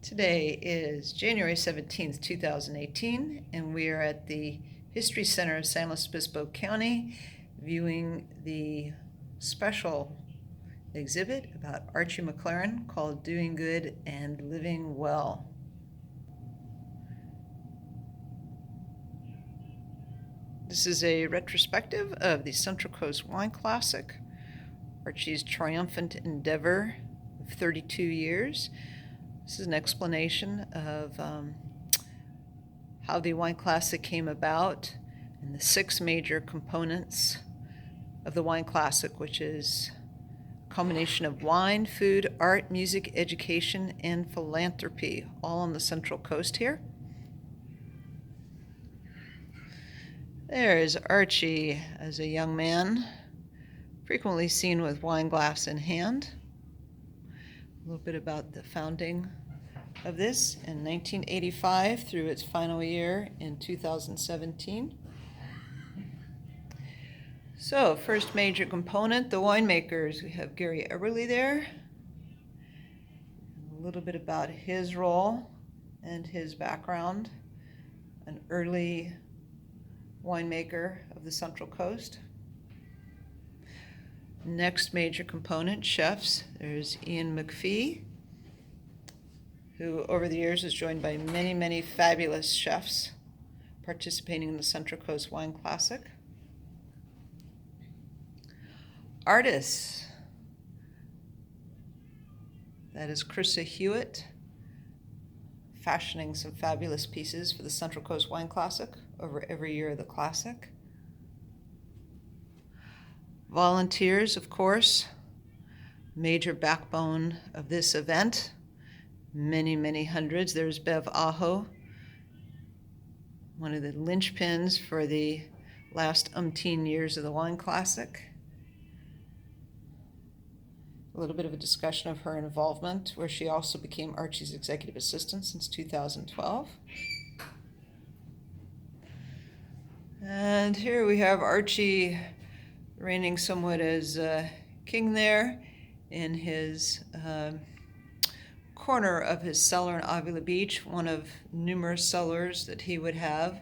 Today is January 17th, 2018, and we are at the History Center of San Luis Obispo County viewing the special exhibit about Archie McLaren called Doing Good and Living Well. This is a retrospective of the Central Coast Wine Classic, Archie's triumphant endeavor of 32 years. This is an explanation of how the Wine Classic came about and the 6 major components of the Wine Classic, which is a combination of wine, food, art, music, education, and philanthropy, all on the Central Coast here. There is Archie as a young man, frequently seen with wine glass in hand. A little bit about the founding of this in 1985 through its final year in 2017. So, first major component, the winemakers. We have Gary Eberly there. A little bit about his role and his background. An early winemaker of the Central Coast. Next major component, chefs. There's Ian McPhee, who over the years is joined by many, many fabulous chefs participating in the Central Coast Wine Classic. Artists. That is Krista Hewitt, fashioning some fabulous pieces for the Central Coast Wine Classic over every year of the Classic. Volunteers, of course, major backbone of this event. Many, many hundreds. There's Bev Aho, one of the linchpins for the last umpteen years of the Wine Classic. A little bit of a discussion of her involvement, where she also became Archie's executive assistant since 2012. And here we have Archie reigning somewhat as king there in his corner of his cellar in Avila Beach, one of numerous cellars that he would have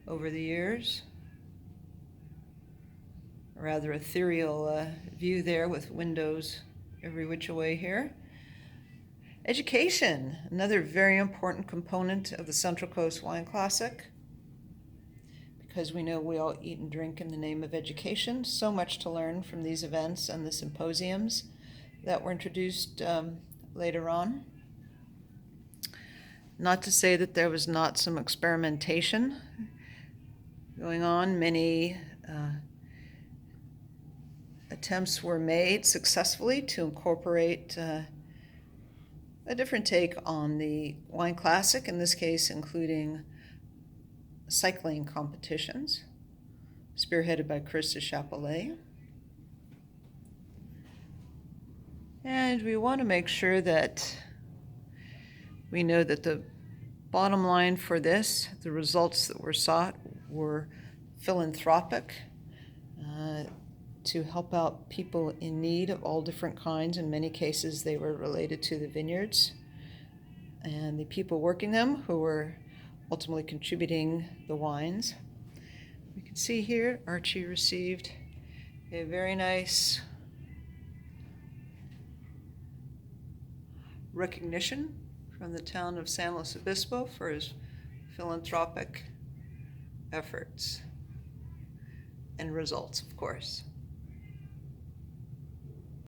over the years. A rather ethereal view there with windows every which way here. Education, another very important component of the Central Coast Wine Classic, because we know we all eat and drink in the name of education. So much to learn from these events and the symposiums that were introduced later on. Not to say that there was not some experimentation going on. Many attempts were made successfully to incorporate a different take on the Wine Classic, in this case including cycling competitions, spearheaded by Krista Chapelet. And we want to make sure that we know that the bottom line for this, the results that were sought, were philanthropic, to help out people in need of all different kinds. In many cases, they were related to the vineyards and the people working them, who were ultimately contributing the wines. We can see here Archie received a very nice recognition from the town of San Luis Obispo for his philanthropic efforts and results, of course.